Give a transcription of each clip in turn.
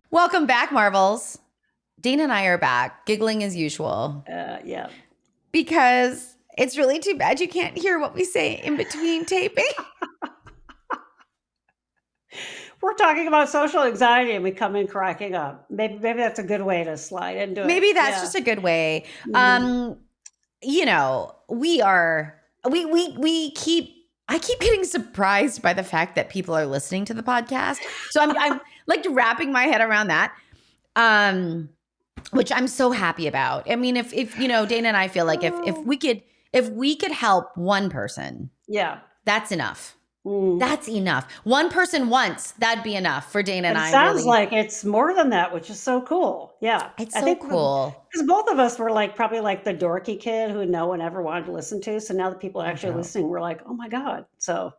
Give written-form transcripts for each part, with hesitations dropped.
Welcome back, Marvels. Dana and I are back, giggling as usual. Yeah. Because it's really too bad you can't hear what we say in between taping. We're talking about social anxiety and we come in cracking up. Maybe that's a good way to slide into it. Maybe that's just a good way. You know, I keep getting surprised by the fact that people are listening to the podcast. So I'm like wrapping my head around that. Which I'm so happy about. I mean, if you know, Dana and I feel like if we could help one person, that's enough. That's enough. One person once, that'd be enough for Dana and I. It sounds like it's more than that, which is so cool. Yeah. It's so cool. Because both of us were probably the dorky kid who no one ever wanted to listen to. So now that people are actually listening, we're like, oh my God. So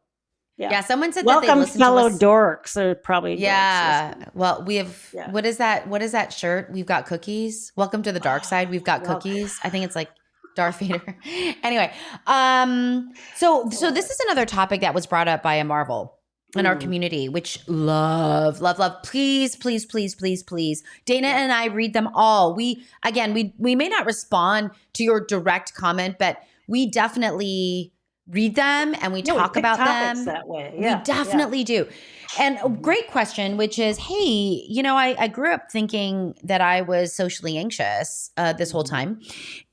yeah. Someone said welcome, that they listen fellow to us. dorks. They're probably dorks. Well, we have what is that shirt? We've got cookies. Welcome to the dark side. We've got cookies. I think it's like Darth Vader. Anyway, so this is another topic that was brought up by a Marvel in our community, which love. Please. Dana and I read them all. We may not respond to your direct comment, but we definitely read them and we talk about them that way. We definitely do. And a great question, which is, hey, you know, I grew up thinking that I was socially anxious this whole time.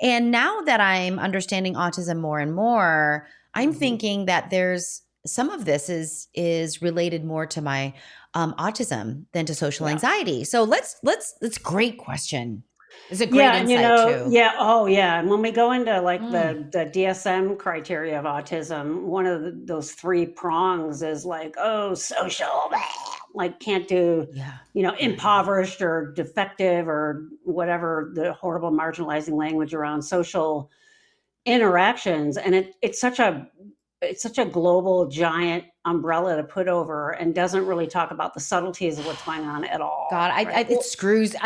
And now that I'm understanding autism more and more, I'm thinking that there's some of this is related more to my autism than to social anxiety. So it's a great question. It's a great insight too. Yeah. Oh, yeah. And when we go into the DSM criteria of autism, one of those three prongs is social, can't do, impoverished or defective or whatever the horrible marginalizing language around social interactions. And it's such a global giant umbrella to put over and doesn't really talk about the subtleties of what's going on at all. God, it screws the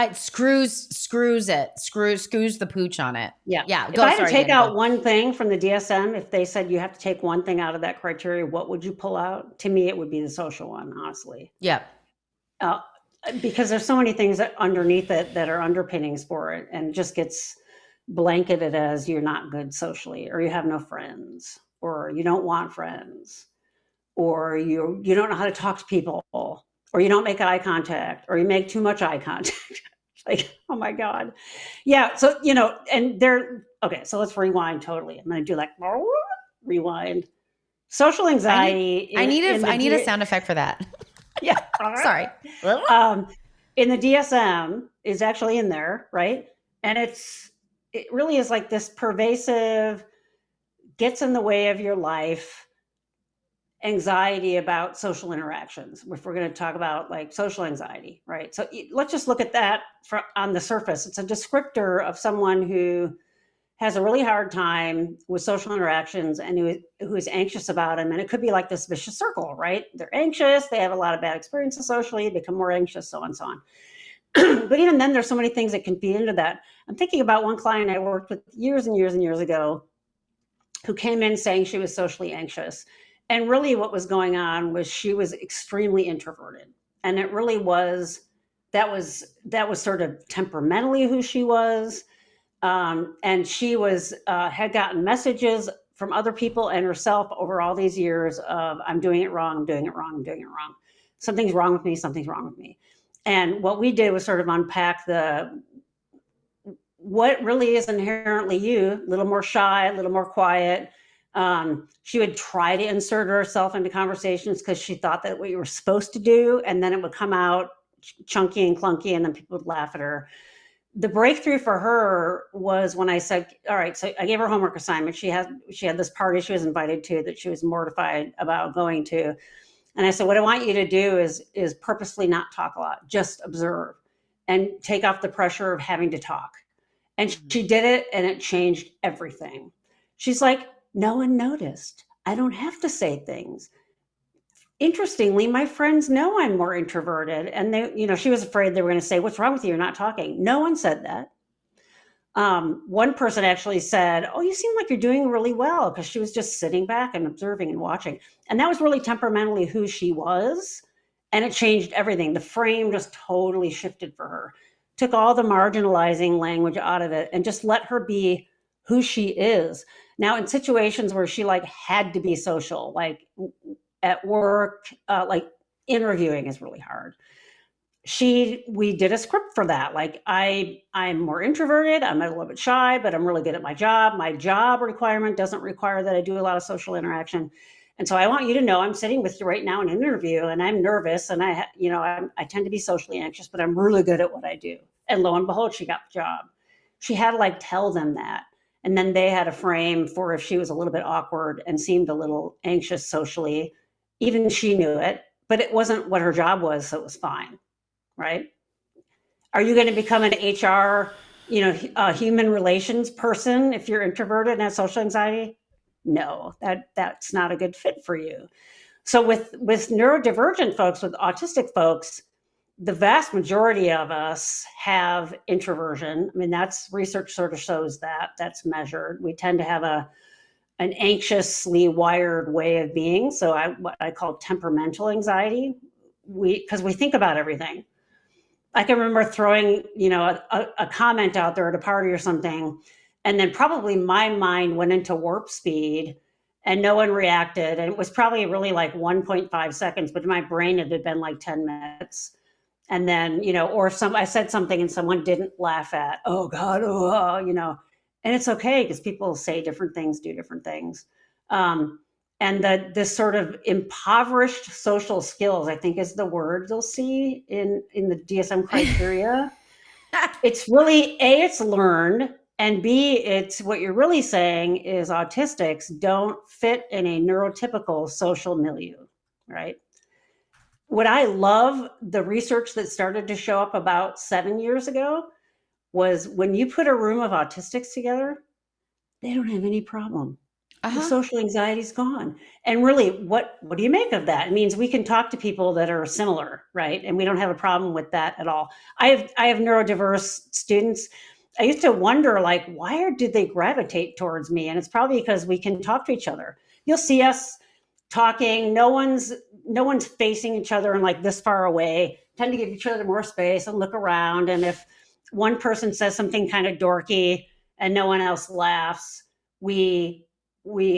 pooch on it. Yeah. If I had to take out one thing from the DSM, if they said you have to take one thing out of that criteria, what would you pull out? To me, it would be the social one, honestly. Yeah. Because there's so many things that underneath it that are underpinnings for it, and it just gets blanketed as you're not good socially, or you have no friends, or you don't want friends, or you don't know how to talk to people, or you don't make eye contact, or you make too much eye contact. Oh my God. Yeah. So, and so let's rewind totally. I'm going to do rewind. Social anxiety. I need a sound effect for that. Yeah. Sorry. In the DSM is actually in there, right? And it really is this pervasive, gets in the way of your life anxiety about social interactions, if we're going to talk about social anxiety, right? So let's just look at that on the surface. It's a descriptor of someone who has a really hard time with social interactions and who is anxious about them. And it could be this vicious circle, right? They're anxious, they have a lot of bad experiences socially, become more anxious, so on and so on. But even then, there's so many things that can feed into that. I'm thinking about one client I worked with years and years and years ago who came in saying she was socially anxious. And really what was going on was she was extremely introverted. And it really was, that was sort of temperamentally who she was. And she had gotten messages from other people and herself over all these years of, I'm doing it wrong. Something's wrong with me. And what we did was sort of unpack what really is inherently you, a little more shy, a little more quiet. She would try to insert herself into conversations because she thought that what you were supposed to do, and then it would come out chunky and clunky, and then people would laugh at her. The breakthrough for her was when I said, all right, so I gave her a homework assignment. She had this party she was invited to that she was mortified about going to. And I said, what I want you to do is purposely not talk a lot, just observe and take off the pressure of having to talk. And she did it, and it changed everything. She's like, no one noticed. I don't have to say things. interestingly, my friends know I'm more introverted. And they, she was afraid they were going to say, "What's wrong with you? You're not talking." No one said that. One person actually said, "Oh, you seem like you're doing really well," because she was just sitting back and observing and watching. And that was really temperamentally who she was. And it changed everything. The frame just totally shifted for her. Took all the marginalizing language out of it and just let her be who she is. Now, in situations where she like had to be social, like at work, like interviewing is really hard. We did a script for that. Like I'm more introverted, I'm a little bit shy, but I'm really good at my job. My job requirement doesn't require that I do a lot of social interaction. And so I want you to know I'm sitting with you right now in an interview and I'm nervous and I tend to be socially anxious, but I'm really good at what I do. And lo and behold, she got the job. She had to like tell them that. And then they had a frame for if she was a little bit awkward and seemed a little anxious socially, even she knew it, but it wasn't what her job was, so it was fine. Right? Are you going to become an HR, human relations person if you're introverted and have social anxiety? No, that's not a good fit for you. So with neurodivergent folks, with autistic folks, the vast majority of us have introversion. I mean, that's research sort of shows that that's measured. We tend to have an anxiously wired way of being. So what I call temperamental anxiety. Because we think about everything. I can remember throwing, a comment out there at a party or something, and then probably my mind went into warp speed and no one reacted. And it was probably really like 1.5 seconds, but in my brain it had been like 10 minutes. And then, or if I said something and someone didn't laugh at, oh God, and it's okay because people say different things, do different things. And this sort of impoverished social skills, I think, is the word you'll see in the DSM criteria. It's really it's learned, and B, it's what you're really saying is autistics don't fit in a neurotypical social milieu, right? What I love, the research that started to show up about 7 years ago, was when you put a room of autistics together, they don't have any problem. The social anxiety is gone. And really, what do you make of that? It means we can talk to people that are similar, right? And we don't have a problem with that at all. I have neurodiverse students. I used to wonder, like, why did they gravitate towards me? And it's probably because we can talk to each other. You'll see us talking. No one's facing each other and like this far away. Tend to give each other more space and look around. And if one person says something kind of dorky and no one else laughs, we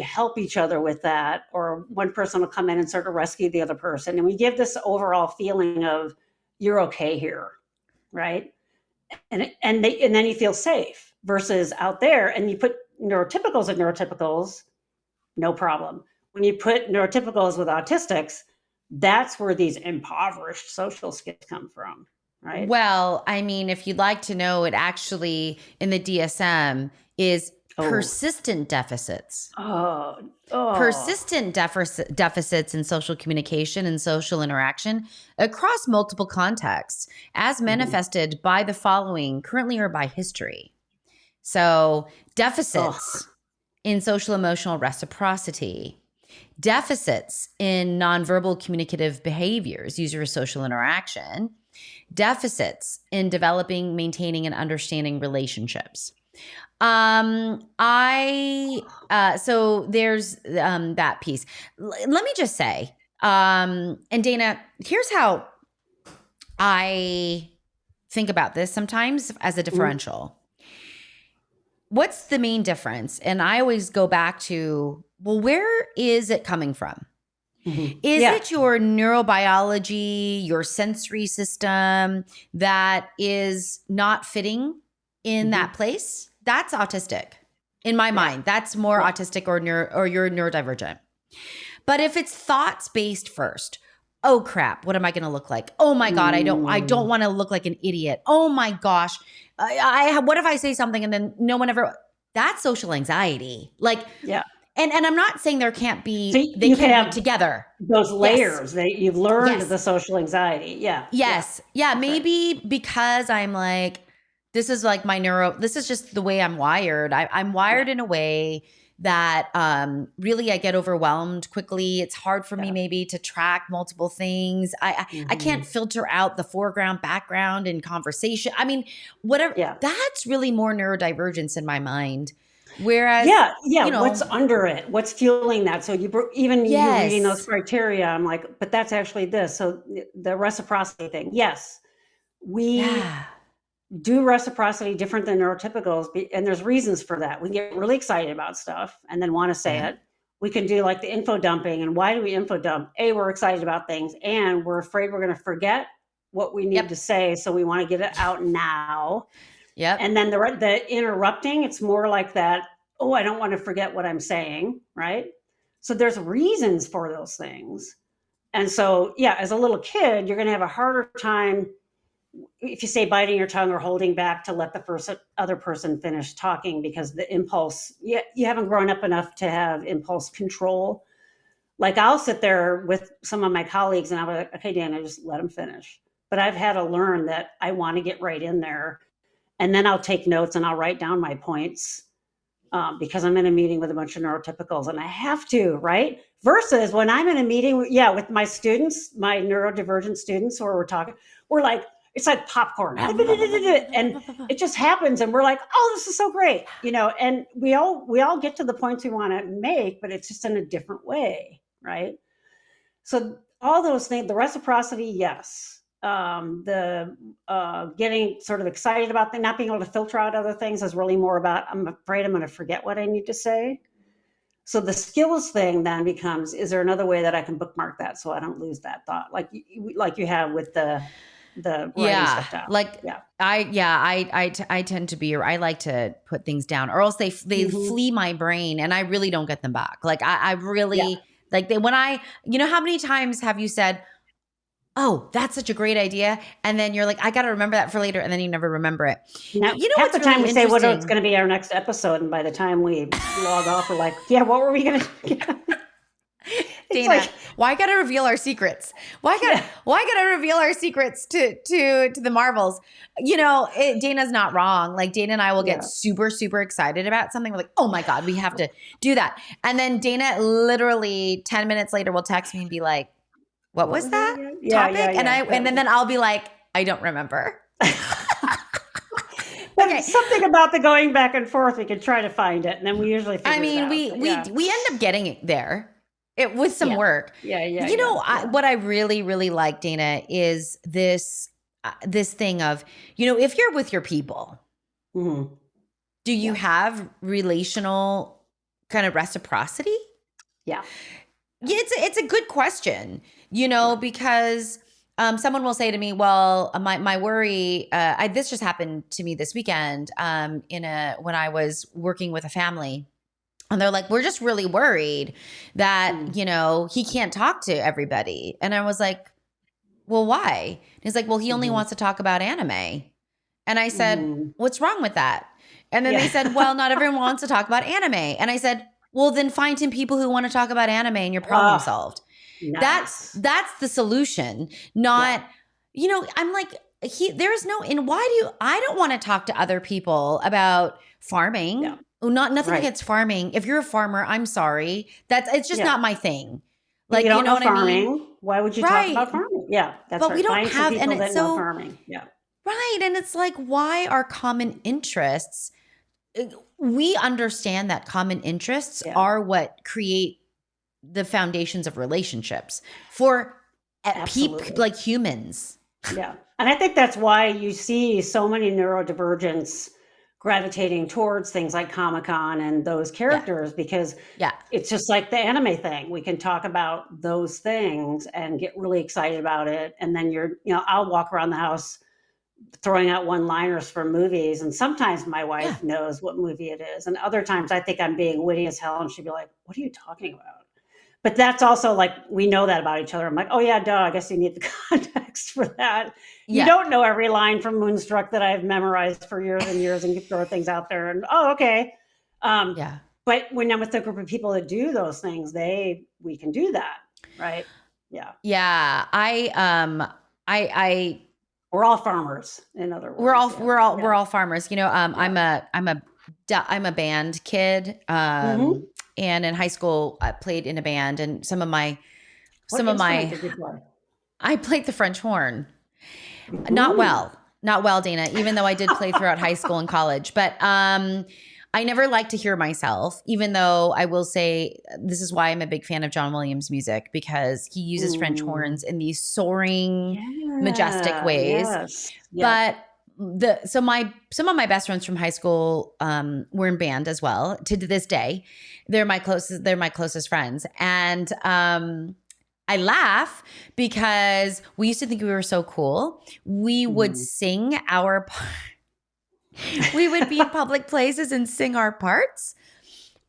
help each other with that, or one person will come in and sort of rescue the other person. And we give this overall feeling of you're okay here, right? And then you feel safe versus out there and you put neurotypicals and neurotypicals, no problem. When you put neurotypicals with autistics, that's where these impoverished social skills come from, right? Well, I mean, if you'd like to know, it actually in the DSM is persistent deficits. Persistent deficits in social communication and social interaction across multiple contexts, as manifested by the following currently or by history. So deficits in social emotional reciprocity, deficits in nonverbal communicative behaviors, user social interaction, deficits in developing, maintaining, and understanding relationships. So there's that piece. Let me just say, and Dana, here's how I think about this sometimes as a differential. What's the main difference? And I always go back to, well, where is it coming from? Is it your neurobiology, your sensory system that is not fitting in that place? That's autistic in my mind. That's more autistic or you're neurodivergent. But if it's thoughts based first, oh crap, what am I going to look like? Oh my God, I don't want to look like an idiot. Oh my gosh. What if I say something and then no one ever, that's social anxiety. Like, and I'm not saying there can't be, so they can't be together. Those layers that you've learned the social anxiety. Maybe because I'm like, this is like this is just the way I'm wired. I'm wired in a way that really I get overwhelmed quickly. It's hard for me maybe to track multiple things. I can't filter out the foreground, background, and conversation. I mean, whatever. Yeah. That's really more neurodivergence in my mind. Whereas, what's under it? What's fueling that? So you reading those criteria, I'm like, but that's actually this. So the reciprocity thing. Yes, we do reciprocity different than neurotypicals, and there's reasons for that. We get really excited about stuff and then want to say it. We can do like the info dumping. And why do we info dump? A, we're excited about things, and we're afraid we're going to forget what we need to say, so we want to get it out now. And then the interrupting, it's more like that, oh, I don't want to forget what I'm saying, right? So there's reasons for those things. And so, as a little kid, you're going to have a harder time if you say biting your tongue or holding back to let the other person finish talking, because the impulse, you haven't grown up enough to have impulse control. Like I'll sit there with some of my colleagues and I'll be like, okay, Dana, just let them finish. But I've had to learn that I want to get right in there. And then I'll take notes and I'll write down my points because I'm in a meeting with a bunch of neurotypicals and I have to, right? Versus when I'm in a meeting, with my students, my neurodivergent students, where we're talking, we're like, it's like popcorn. And it just happens. And we're like, oh, this is so great. And we all get to the points we want to make, but it's just in a different way, right? So all those things, the reciprocity, yes. The getting sort of excited about not being able to filter out other things is really more about, I'm afraid I'm going to forget what I need to say. So the skills thing then becomes, is there another way that I can bookmark that so I don't lose that thought? Like you have with the writing stuff down. I tend to be, I like to put things down, or else they flee my brain and I really don't get them back. Like I really like when how many times have you said, oh, that's such a great idea, and then you're like, I got to remember that for later, and then you never remember it. Now, half the time we say what it's going to be our next episode, and by the time we log off, we're like, what were we going to do? Dana, why gotta reveal our secrets? Why gotta reveal our secrets to the Marvels? Dana's not wrong. Like Dana and I will get super, super excited about something. We're like, oh my God, we have to do that. And then Dana literally 10 minutes later will text me and be like, what was that topic? And then I'll be like, I don't remember. Okay. Something about the going back and forth, we can try to find it, and then we usually figure it out. We end up getting it there. With some work. What I really, really like, Dana, is this thing of, if you're with your people, do you have relational kind of reciprocity? Yeah. It's a good question, because someone will say to me, well, my worry, this just happened to me this weekend when I was working with a family. And they're like, we're just really worried that, he can't talk to everybody. And I was like, well, why? And he's like, well, he only wants to talk about anime. And I said, what's wrong with that? And then they said, well, not everyone wants to talk about anime. And I said, well, then find him people who want to talk about anime and your problem solved. Nice. That's the solution. Not, I'm like, I don't want to talk to other people about farming. Yeah. Nothing against farming. If you're a farmer, I'm sorry. It's just not my thing. Like, you don't know farming. I mean? Why would you talk about farming? Yeah, that's right. We don't have people that know farming. Yeah. Right. And it's like, why are common interests? We understand that common interests are what create the foundations of relationships for people, like humans. Yeah. And I think that's why you see so many neurodivergents gravitating towards things like Comic-Con and those characters, because it's just like the anime thing. We can talk about those things and get really excited about it. And then I'll walk around the house throwing out one-liners for movies. And sometimes my wife knows what movie it is. And other times I think I'm being witty as hell and she'd be like, what are you talking about? But that's also like, we know that about each other. I'm like, oh yeah, duh, I guess you need the context for that. You don't know every line from Moonstruck that I've memorized for years and years and throw things out there. And okay. But when I'm with a group of people that do those things, we can do that. Right. Yeah. Yeah. We're all farmers, in other words. We're all farmers. I'm a I'm a band kid. Mm-hmm. And in high school I played in a band, and What instrument did you play? I played the French horn. Not Ooh. well. Not well, Dana, even though I did play throughout high school and college. But I never liked to hear myself, even though I will say this is why I'm a big fan of John Williams' music, because he uses French horns in these soaring, majestic ways. Yes. But some of my best friends from high school were in band as well. To this day, they're my closest friends. And I laugh because we used to think we were so cool. We would sing our we would be in public places and sing our parts.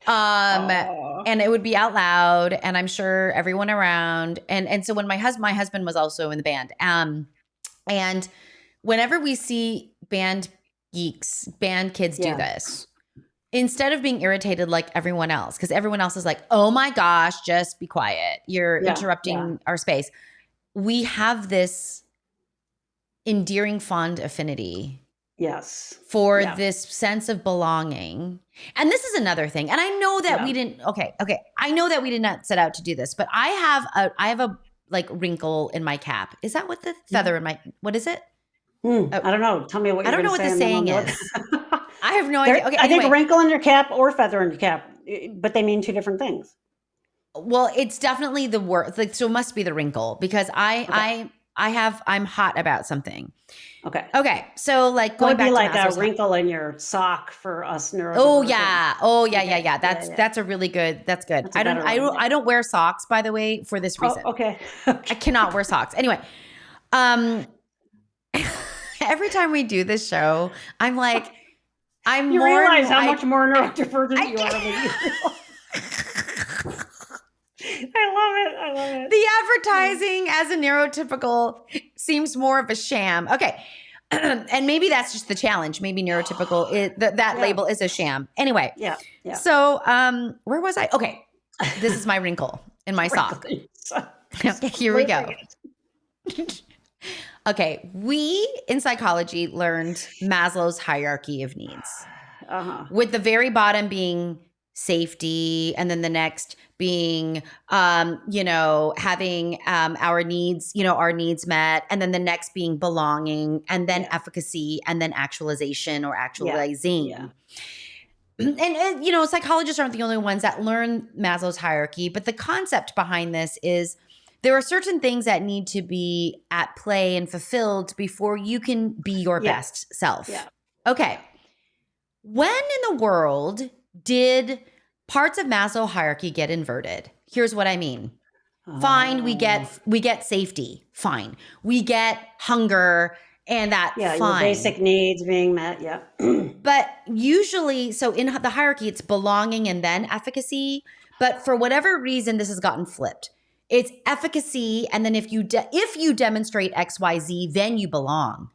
And it would be out loud, and I'm sure everyone around. And so when my husband was also in the band. And whenever we see band kids do this, instead of being irritated like everyone else, because everyone else is like, oh my gosh, just be quiet. You're interrupting our space. We have this endearing, fond affinity. Yes. For this sense of belonging. And this is another thing. And I know that we didn't, okay. I know that we did not set out to do this, but I have a like wrinkle in my cap. Is that what the feather in my, what is it? I don't know. Tell me what you're going to say. I don't know what the saying is. I have no idea. Okay, I think wrinkle in your cap or feather in your cap, but they mean two different things. Well, it's definitely the word. Like, so it must be the wrinkle, because I'm hot about something. Okay. So like going back to like a wrinkle in your sock for us neurodivergent. Oh yeah. That's a really good. That's good. I don't wear socks, by the way, for this reason. Okay. I cannot wear socks. Anyway, every time we do this show, I'm like, you realize how much more neurodivergent you are than you. I love it. The advertising as a neurotypical seems more of a sham. Okay. And maybe that's just the challenge. Maybe neurotypical that label is a sham. Anyway. Yeah. So, where was I? Okay. This is my wrinkle in my sock. Okay, here we go. Okay. We in psychology learned Maslow's hierarchy of needs. With the very bottom being safety, and then the next being, having our needs met, and then the next being belonging, and then efficacy, and then actualization or actualizing. Yeah. And psychologists aren't the only ones that learn Maslow's hierarchy, but the concept behind this is there are certain things that need to be at play and fulfilled before you can be your best self. Yeah. Okay. When in the world did parts of Maslow hierarchy get inverted? Here's what I mean. Fine, we get safety. Fine. We get hunger, and that fine. Your basic needs being met. Yeah. But usually, so in the hierarchy, it's belonging and then efficacy. But for whatever reason, this has gotten flipped. It's efficacy, and then if you demonstrate X, Y, Z, then you belong.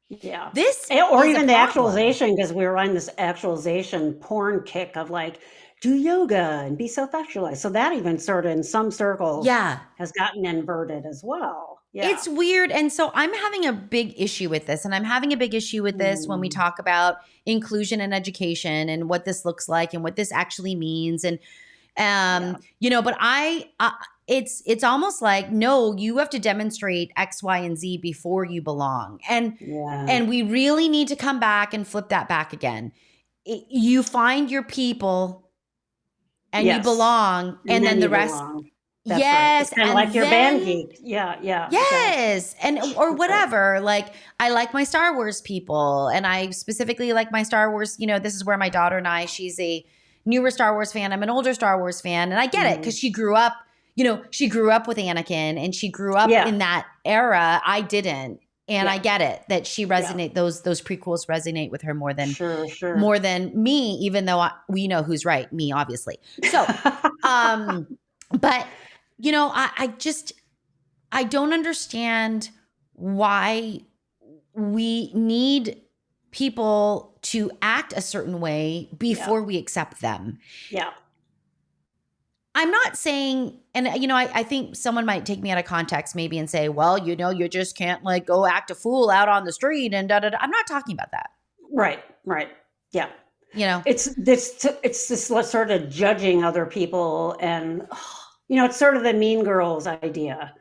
Yeah. This or even the actualization, because we were on this actualization porn kick of like, do yoga and be self-actualized. So that even sort of in some circles has gotten inverted as well. Yeah. It's weird. And so I'm having a big issue with this. And I'm having a big issue with this when we talk about inclusion and education and what this looks like and what this actually means. And, but it's almost like, no, you have to demonstrate X, Y, and Z before you belong. And we really need to come back and flip that back again. You find your people and you belong, and then the rest. That's yes. Right. Kind of like your band geek. Yeah. Yes. Okay. Or whatever. Like, I like my Star Wars people, and I specifically like my Star Wars, this is where my daughter and I, she's a newer Star Wars fan. I'm an older Star Wars fan. And I get it, because she grew up with Anakin, and she grew up in that era. I didn't. And I get it that she resonate, those prequels resonate with her more than more than me, even though we know who's right, me, obviously. So, but I don't understand why we need people to act a certain way before we accept them. Yeah. I'm not saying, and I think someone might take me out of context maybe and say, well, you just can't like go act a fool out on the street and da da da. I'm not talking about that. Right. Yeah. it's this sort of judging other people, and it's sort of the Mean Girls idea.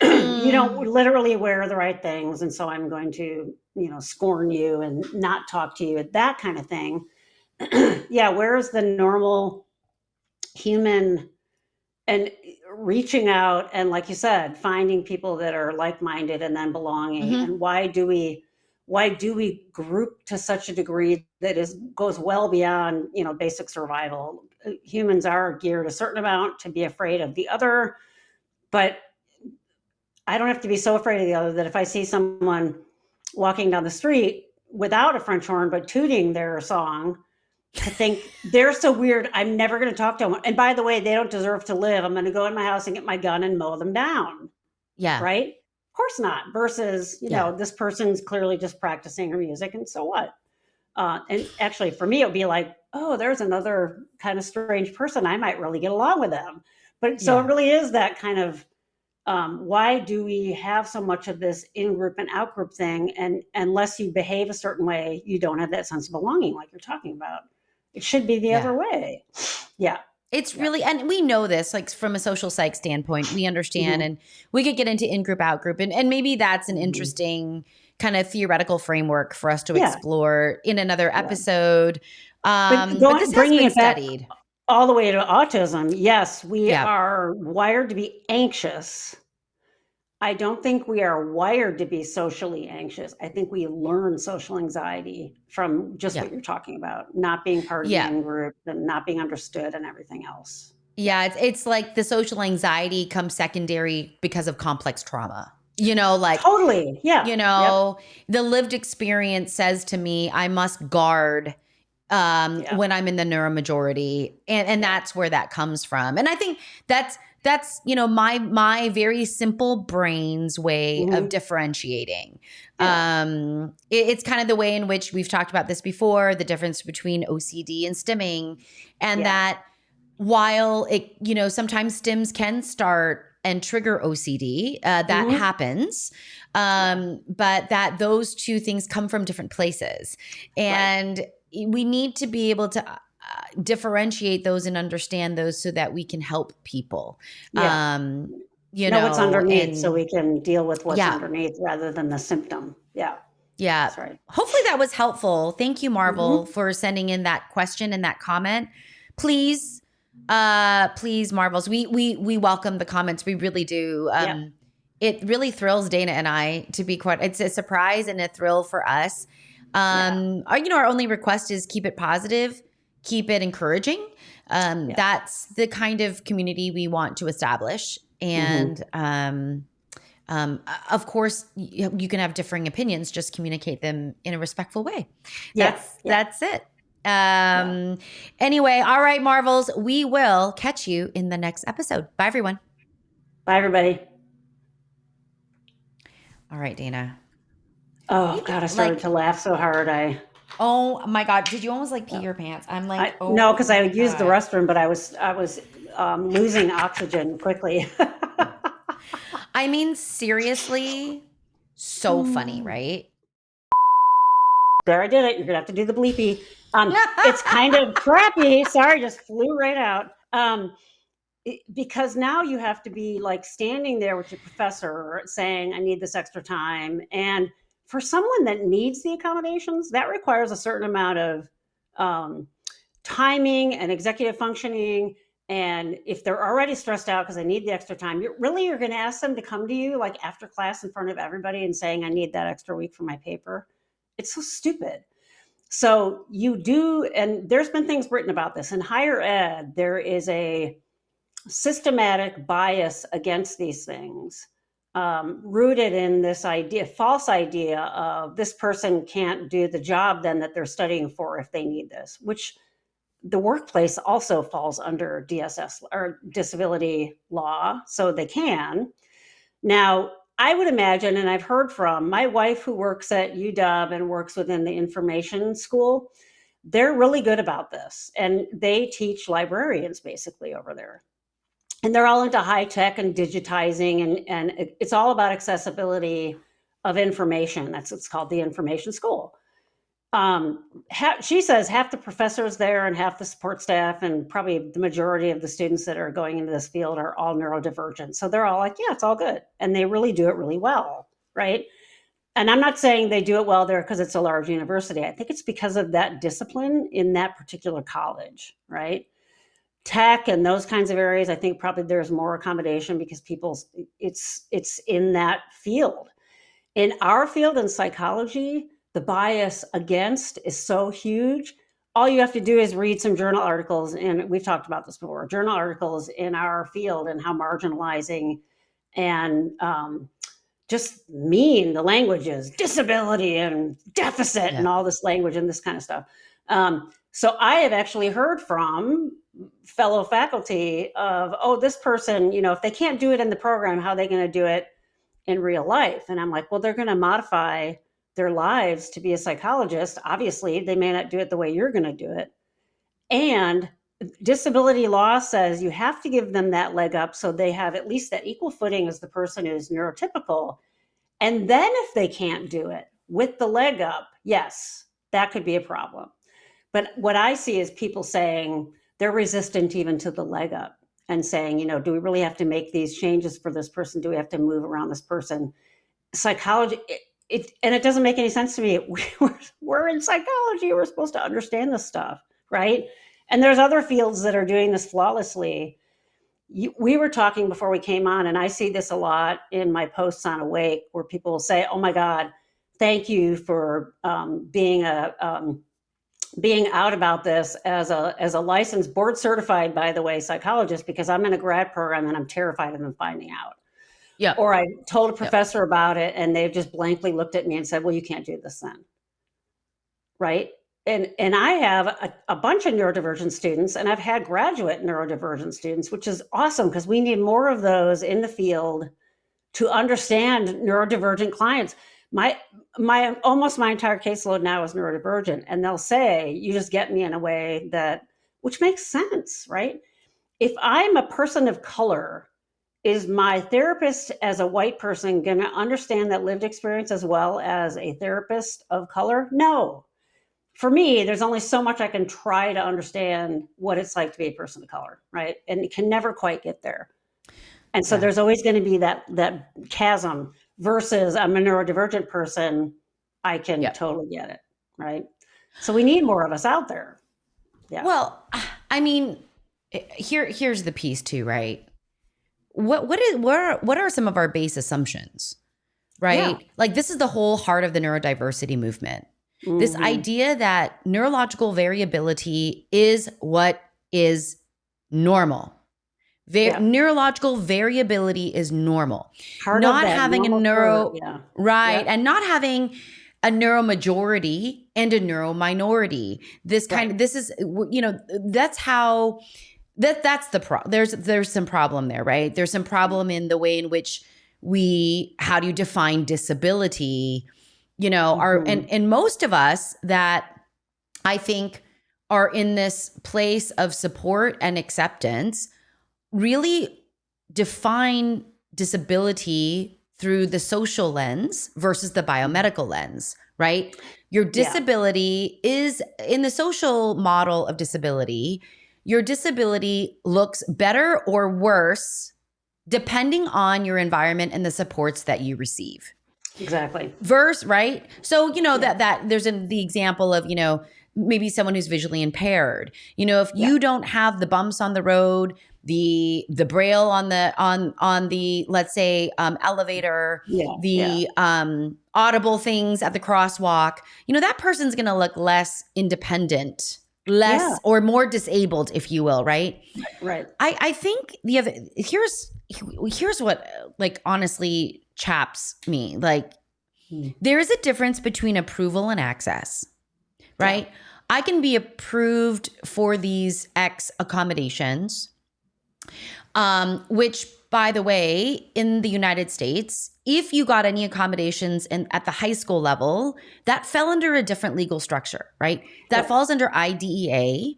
You don't literally wear the right things, and so I'm going to, scorn you and not talk to you, that kind of thing. Yeah, where's the normal human and reaching out and, like you said, finding people that are like-minded and then belonging? And why do we group to such a degree that goes well beyond, basic survival? Humans are geared a certain amount to be afraid of the other, but I don't have to be so afraid of the other that if I see someone walking down the street without a French horn but tooting their song, to think they're so weird, I'm never going to talk to them. And by the way, they don't deserve to live. I'm going to go in my house and get my gun and mow them down. Yeah. Right? Of course not. Versus, this person's clearly just practicing her music, and so what? And actually, for me, it would be like, oh, there's another kind of strange person. I might really get along with them. But so it really is that kind of, why do we have so much of this in-group and out-group thing? And unless you behave a certain way, you don't have that sense of belonging like you're talking about. It should be the other way. Yeah. It's really, and we know this, like from a social psych standpoint, we understand, and we could get into in-group, out-group, and maybe that's an interesting kind of theoretical framework for us to explore in another episode. But this has been studied. All the way to autism. Yes, we are wired to be anxious. I don't think we are wired to be socially anxious. I think we learn social anxiety from just what you're talking about, not being part of the in-group and not being understood and everything else. Yeah, it's like the social anxiety comes secondary because of complex trauma. Totally. Yeah. The lived experience says to me, I must guard when I'm in the neuromajority. And that's where that comes from. And I think that's my very simple brain's way of differentiating. It's kind of the way in which we've talked about this before, the difference between OCD and stimming, and that while it, sometimes stims can start and trigger OCD, that happens. But that those two things come from different places. And we need to be able to differentiate those and understand those so that we can help people. Know what's underneath, so we can deal with what's underneath rather than the symptom. Yeah. That's right. Hopefully that was helpful. Thank you, Marvel, for sending in that question and that comment. Please, Marvels, we welcome the comments. We really do. It really thrills Dana and I to be it's a surprise and a thrill for us. Our only request is keep it positive, keep it encouraging. That's the kind of community we want to establish. And of course, you can have differing opinions. Just communicate them in a respectful way. That's it. Anyway, all right, Marvels, we will catch you in the next episode. Bye, everyone. Bye, everybody. All right, Dana. Oh God, I started to laugh so hard. Oh my God, did you almost pee your pants? I'm like, no, because I used the restroom, but I was losing oxygen quickly. I mean, seriously, so funny, right? There, I did it. You're gonna have to do the bleepy. It's kind of crappy. Sorry, just flew right out. Because now you have to be standing there with your professor saying, I need this extra time. And for someone that needs the accommodations, that requires a certain amount of timing and executive functioning. And if they're already stressed out because they need the extra time, you're going to ask them to come to you after class in front of everybody and saying, I need that extra week for my paper. It's so stupid. So you do, and there's been things written about this. In higher ed, there is a systematic bias against these things, rooted in this false idea of this person can't do the job then that they're studying for if they need this, which the workplace also falls under DSS or disability law, so they can. Now, I would imagine, and I've heard from my wife who works at UW and works within the information school, they're really good about this. And they teach librarians basically over there. And they're all into high tech and digitizing, and it's all about accessibility of information. That's what's called the information school. She says half the professors there and half the support staff and probably the majority of the students that are going into this field are all neurodivergent. So they're all like, yeah, it's all good. And they really do it really well, right? And I'm not saying they do it well there because it's a large university. I think it's because of that discipline in that particular college, right? Tech and those kinds of areas, I think probably there's more accommodation because it's in that field. In our field in psychology, the bias against is so huge. All you have to do is read some journal articles, and we've talked about this before, journal articles in our field and how marginalizing and just mean the language is, disability and deficit and all this language and this kind of stuff. So I have actually heard from fellow faculty of, oh, this person, if they can't do it in the program, how are they going to do it in real life? And I'm like, well, they're going to modify their lives to be a psychologist. Obviously, they may not do it the way you're going to do it. And disability law says you have to give them that leg up so they have at least that equal footing as the person who's neurotypical. And then if they can't do it with the leg up, yes, that could be a problem. But what I see is people saying they're resistant even to the leg up and saying, do we really have to make these changes for this person? Do we have to move around this person? Psychology, and it doesn't make any sense to me. We're in psychology. We're supposed to understand this stuff, right? And there's other fields that are doing this flawlessly. We were talking before we came on, and I see this a lot in my posts on Awake, where people will say, "Oh my God, thank you for being out about this as a licensed, board certified, by the way, psychologist, because I'm in a grad program and I'm terrified of them finding out." Yeah. Or I told a professor about it, and they've just blankly looked at me and said, "Well, you can't do this then," right? And I have a bunch of neurodivergent students, and I've had graduate neurodivergent students, which is awesome because we need more of those in the field to understand neurodivergent clients. My almost my entire caseload now is neurodivergent, and they'll say, "You just get me in a way which makes sense, right? If I'm a person of color, is my therapist as a white person going to understand that lived experience as well as a therapist of color? No. For me, there's only so much I can try to understand what it's like to be a person of color, right? And it can never quite get there. And so there's always going to be that chasm versus I'm a neurodivergent person. I can totally get it, right? So we need more of us out there. Yeah. Well, I mean, here's the piece too, right? What are some of our base assumptions, right? Yeah. Like this is the whole heart of the neurodiversity movement. Mm-hmm. This idea that neurological variability is what is normal. Neurological variability is normal. Not having a neuro, right, and not having a neuromajority and a neurominority. This kind of, this is, that's how, that's the problem. There's some problem there, right? There's some problem in the way in which how do you define disability? And most of us that I think are in this place of support and acceptance really define disability through the social lens versus the biomedical lens, right? Your disability is in the social model of disability, your disability looks better or worse depending on your environment and the supports that you receive. Exactly. Right? So, that there's the example of, maybe someone who's visually impaired. If you don't have the bumps on the road, the braille on the let's say elevator, audible things at the crosswalk, that person's going to look less independent, or more disabled, if you will, right? Right. I think here's what honestly chaps me. There is a difference between approval and access, right? Yeah. I can be approved for these X accommodations, which, by the way, in the United States, if you got any accommodations at the high school level, that fell under a different legal structure, right? That falls under IDEA,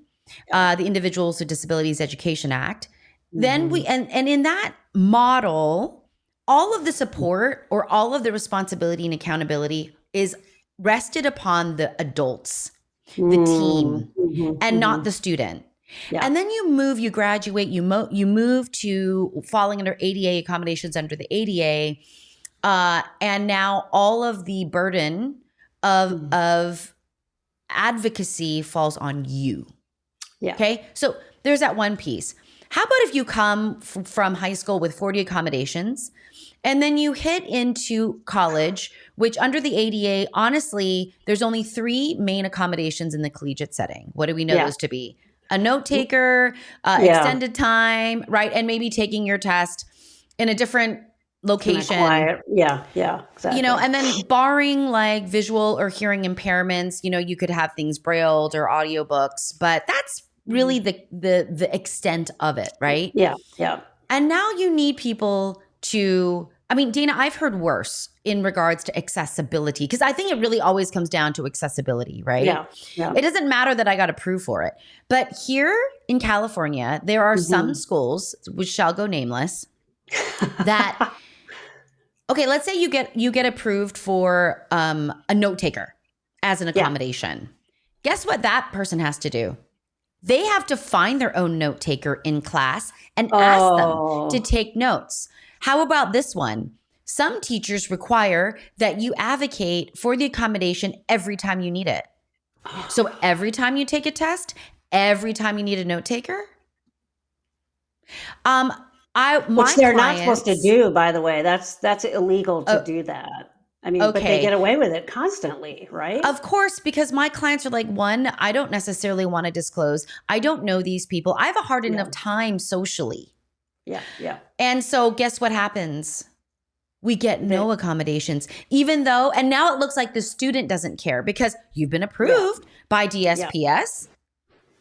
the Individuals with Disabilities Education Act. Mm-hmm. Then and in that model, all of the support or all of the responsibility and accountability is rested upon the adults, the team, and not the student. Yeah. And then you graduate, you move to falling under ADA accommodations under the ADA. And now all of the burden of advocacy falls on you. Yeah. Okay. So there's that one piece. How about if you come from high school with 40 accommodations and then you hit into college, which under the ADA, honestly, there's only 3 main accommodations in the collegiate setting. What do we know those to be? A note taker, extended time, right? And maybe taking your test in a different location. Quiet. Yeah, exactly. And then barring like visual or hearing impairments, you could have things brailled or audiobooks, but that's really the extent of it, right? Yeah. And now you need people to, Dana, I've heard worse in regards to accessibility, because I think it really always comes down to accessibility, right? Yeah. It doesn't matter that I got approved for it. But here in California, there are some schools, which shall go nameless, that okay, let's say you get approved for a note taker as an accommodation. Guess what that person has to do? They have to find their own note taker in class and ask them to take notes. How about this one? Some teachers require that you advocate for the accommodation every time you need it. So every time you take a test, every time you need a note taker. Which they're not supposed to do, by the way. That's illegal to do that. But they get away with it constantly, right? Of course, because my clients are like, one, I don't necessarily want to disclose. I don't know these people. I have a hard enough time socially. Yeah. And so guess what happens? We get no accommodations, even though, and now it looks like the student doesn't care because you've been approved by DSPS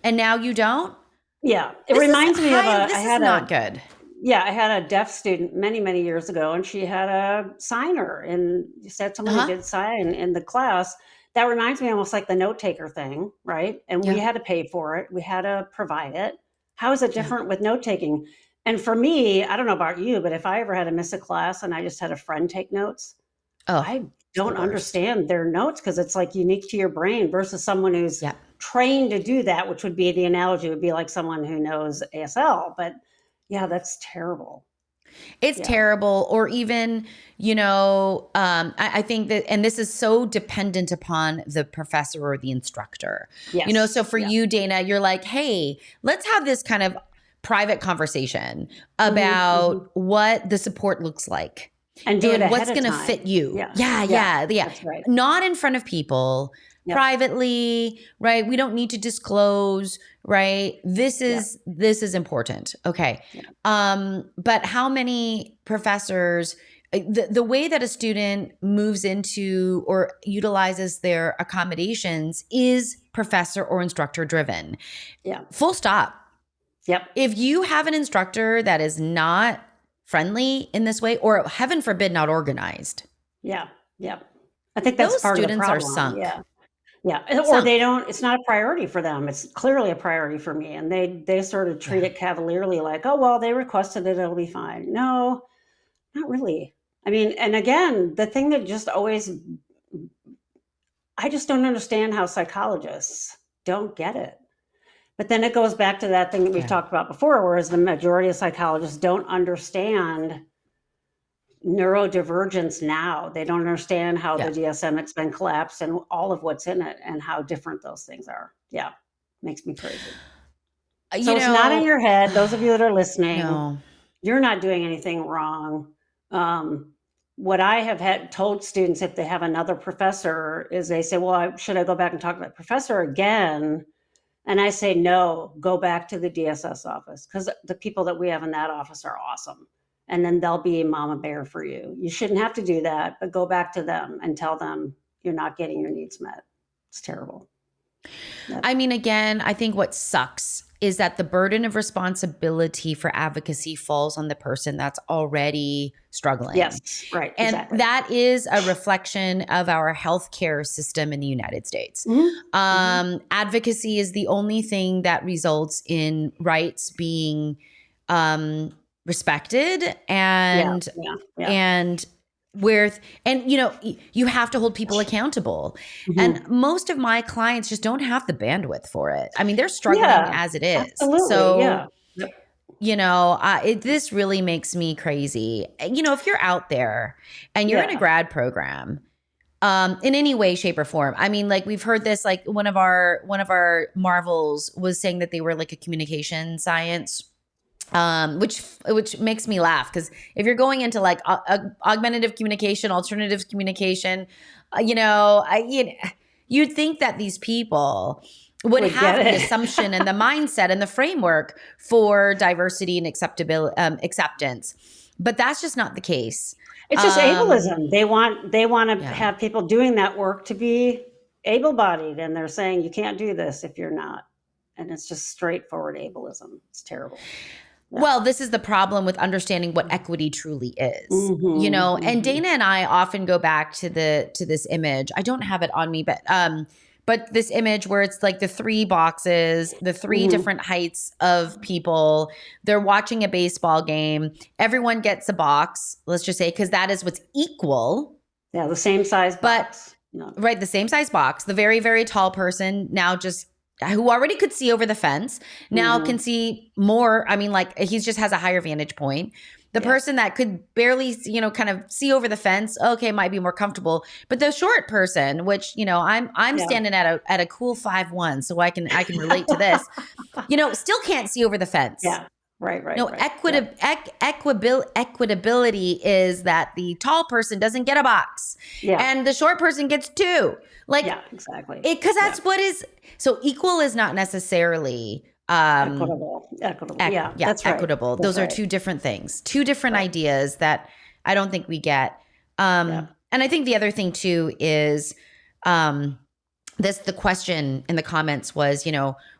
and now you don't. Yeah. It reminds me of not good. Yeah, I had a deaf student many, many years ago, and she had a signer, and you said someone who did sign in the class. That reminds me almost like the note taker thing, right? And we had to pay for it. We had to provide it. How is it different with note taking? And for me, I don't know about you, but if I ever had to miss a class and I just had a friend take notes, I don't understand their notes because it's like unique to your brain versus someone who's trained to do that, which would be the analogy would be like someone who knows ASL, but yeah, that's terrible. It's terrible. Or even, I think that, and this is so dependent upon the professor or the instructor, so for you, Dana, you're like, hey, let's have this kind of private conversation about what the support looks like and what's going to fit you. Yeah. That's right. Not in front of people. Privately, right? We don't need to disclose, right? This is important. Okay. But how many professors, the way that a student moves into or utilizes their accommodations is professor or instructor driven. Yeah. Full stop. Yep. If you have an instructor that is not friendly in this way, or heaven forbid, not organized. Yeah. I think that's those part students of the problem. Are sunk. Yeah. Or they don't, it's not a priority for them. It's clearly a priority for me. And they sort of treat it cavalierly like, oh, well, they requested it, it'll be fine. No, not really. And again, the thing that just always, I just don't understand how psychologists don't get it. But then it goes back to that thing that we've talked about before, whereas the majority of psychologists don't understand neurodivergence now. They don't understand how the DSM it's been collapsed and all of what's in it and how different those things are. Yeah, makes me crazy. So it's not in your head. Those of you that are listening, you're not doing anything wrong. What I have told students if they have another professor is they say, well, should I go back and talk to that professor again? And I say, no, go back to the DSS office because the people that we have in that office are awesome. And then they'll be mama bear for you. You shouldn't have to do that, but go back to them and tell them you're not getting your needs met. It's terrible. Again, I think what sucks is that the burden of responsibility for advocacy falls on the person that's already struggling. Yes, right. And exactly. that is a reflection of our healthcare system in the United States. Advocacy is the only thing that results in rights being respected and and you have to hold people accountable. Mm-hmm. And most of my clients just don't have the bandwidth for it. I mean, they're struggling as it is. Absolutely. So, Yep. this really makes me crazy. If you're out there and you're in a grad program, in any way, shape, or form. I mean, like we've heard this, like one of our Marvels was saying that they were like a communication science, which makes me laugh, because if you're going into like augmentative communication, alternative communication, you'd think that these people would have the assumption and the mindset and the framework for diversity and acceptance, but that's just not the case. It's just ableism. They want to have people doing that work to be able-bodied, and they're saying you can't do this if you're not. And it's just straightforward ableism. It's terrible. Yeah. Well, this is the problem with understanding what equity truly is. And Dana and I often go back to this image. I don't have it on me, but this image where it's like the 3 boxes, the 3 different heights of people. They're watching a baseball game. Everyone gets a box, let's just say, because that is what's equal. Yeah, the same size box. Right, the same size box. The very, very tall person now who already could see over the fence now can see more. I mean, like he just has a higher vantage point. The person that could barely, kind of see over the fence, okay, might be more comfortable. But the short person, which, I'm standing at a cool 5'1", so I can relate to this, still can't see over the fence. Yeah. Right. No, equitability is that the tall person doesn't get a box, and the short person gets 2. Like, exactly. Because that's what is. So equal is not necessarily equitable. That's right. Equitable. Those are 2 different things, 2 different ideas that I don't think we get. And I think the other thing too is the question in the comments was,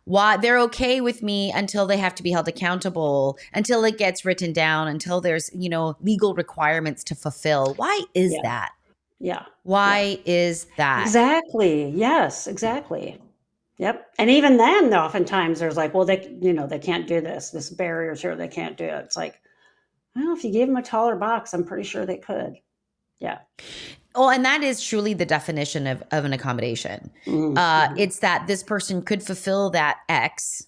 why they're okay with me until they have to be held accountable, until it gets written down, until there's, legal requirements to fulfill. Why is that? Yeah. Why is that? Exactly. Yes, exactly. Yep. And even then, oftentimes there's like, well, they can't do this barrier's here. They can't do it. It's like, well, if you gave them a taller box, I'm pretty sure they could. Yeah. Oh, and that is truly the definition of an accommodation. It's that this person could fulfill that X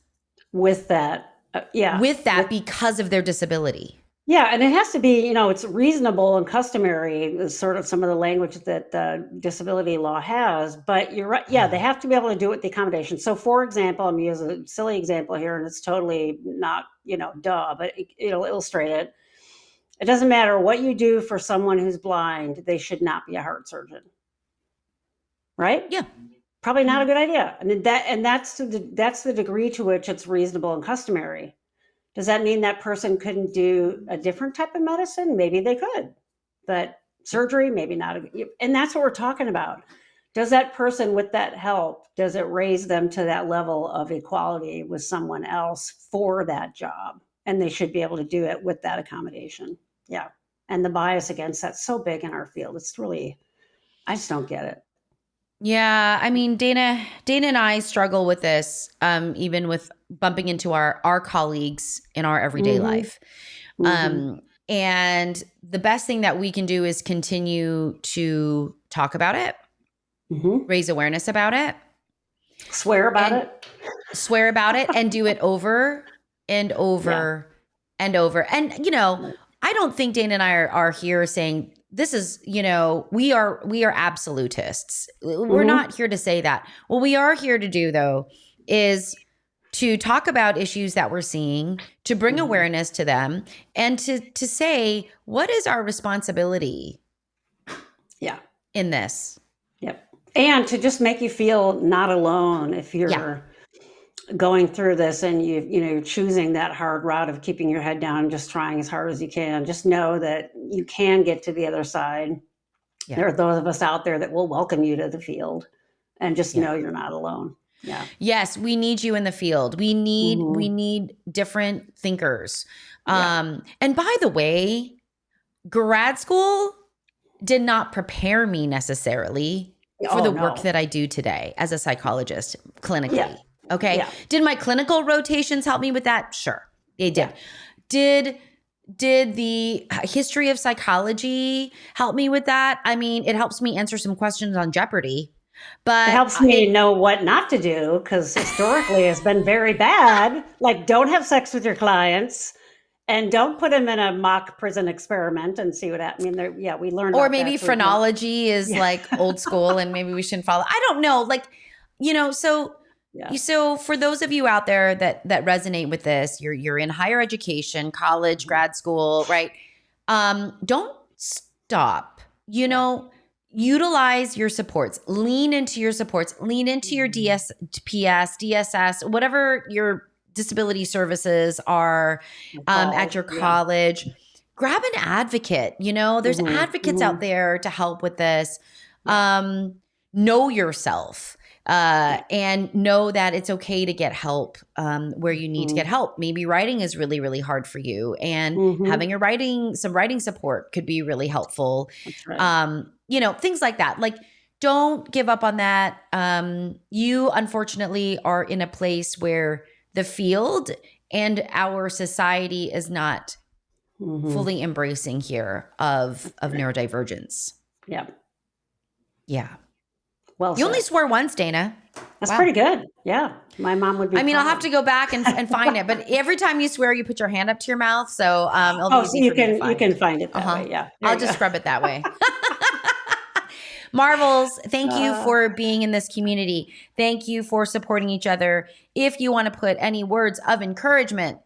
with that. Because of their disability. Yeah. And it has to be, it's reasonable and customary, is sort of some of the language that the disability law has. But you're right. Yeah. They have to be able to do it with the accommodation. So, for example, I'm using a silly example here, and it's totally not, but it'll illustrate it. It doesn't matter what you do for someone who's blind, they should not be a heart surgeon. Right? Yeah. Probably not a good idea. I mean, that's the degree to which it's reasonable and customary. Does that mean that person couldn't do a different type of medicine? Maybe they could. But surgery, maybe not. And that's what we're talking about. Does that person with that help, does it raise them to that level of equality with someone else for that job? And they should be able to do it with that accommodation. Yeah. And the bias against that's so big in our field. It's really, I just don't get it. Yeah. I mean, Dana and I struggle with this, even with bumping into our colleagues in our everyday life. And the best thing that we can do is continue to talk about it, raise awareness about it, swear about it, and do it over and over and over. And, I don't think Dana and I are here saying this is, we are absolutists. We're not here to say that. What we are here to do, though, is to talk about issues that we're seeing, to bring awareness to them, and to say, what is our responsibility in this? Yep. And to just make you feel not alone if you're going through this and you're choosing that hard route of keeping your head down and just trying as hard as you can. Just know that you can get to the other side. Yeah. There are those of us out there that will welcome you to the field, and just know you're not alone. Yeah. Yes, we need you in the field. We need different thinkers. And by the way, grad school did not prepare me necessarily for the work that I do today as a psychologist clinically. Yeah. Okay. Yeah. Did my clinical rotations help me with that? Sure, they did. Yeah. Did the history of psychology help me with that? I mean, it helps me answer some questions on Jeopardy, It but helps me know what not to do because historically it's been very bad. Like, don't have sex with your clients and don't put them in a mock prison experiment and see what happens. I mean, yeah, we learned or about maybe that. phrenology is like old school and maybe we shouldn't follow. I don't know. Like, so Yeah. so for those of you out there that resonate with this, you're in higher education, college, grad school, right? Don't stop. Utilize your supports. Lean into your supports. Lean into your DSPS, DSS, whatever your disability services are at your college. Grab an advocate. There's advocates out there to help with this. Know yourself. And know that it's okay to get help where you need to get help. Maybe writing is really, really hard for you, and having some writing support could be really helpful. That's right. Things like that. Like, don't give up on that. You unfortunately are in a place where the field and our society is not fully embracing here of neurodivergence. Yeah. Yeah. Well, you only swore once, Dana. That's pretty good. Yeah. My mom would be. I mean, I'll have to go back and find it, but every time you swear, you put your hand up to your mouth, so it'll be easy for me to find. You can find it that way. Yeah. I'll just scrub it that way. Marvels, thank you for being in this community. Thank you for supporting each other. If you want to put any words of encouragement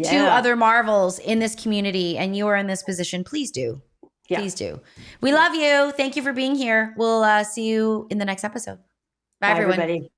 to other Marvels in this community and you are in this position, please do. Yeah. Please do. We love you. Thank you for being here. We'll see you in the next episode. Bye everyone. Everybody.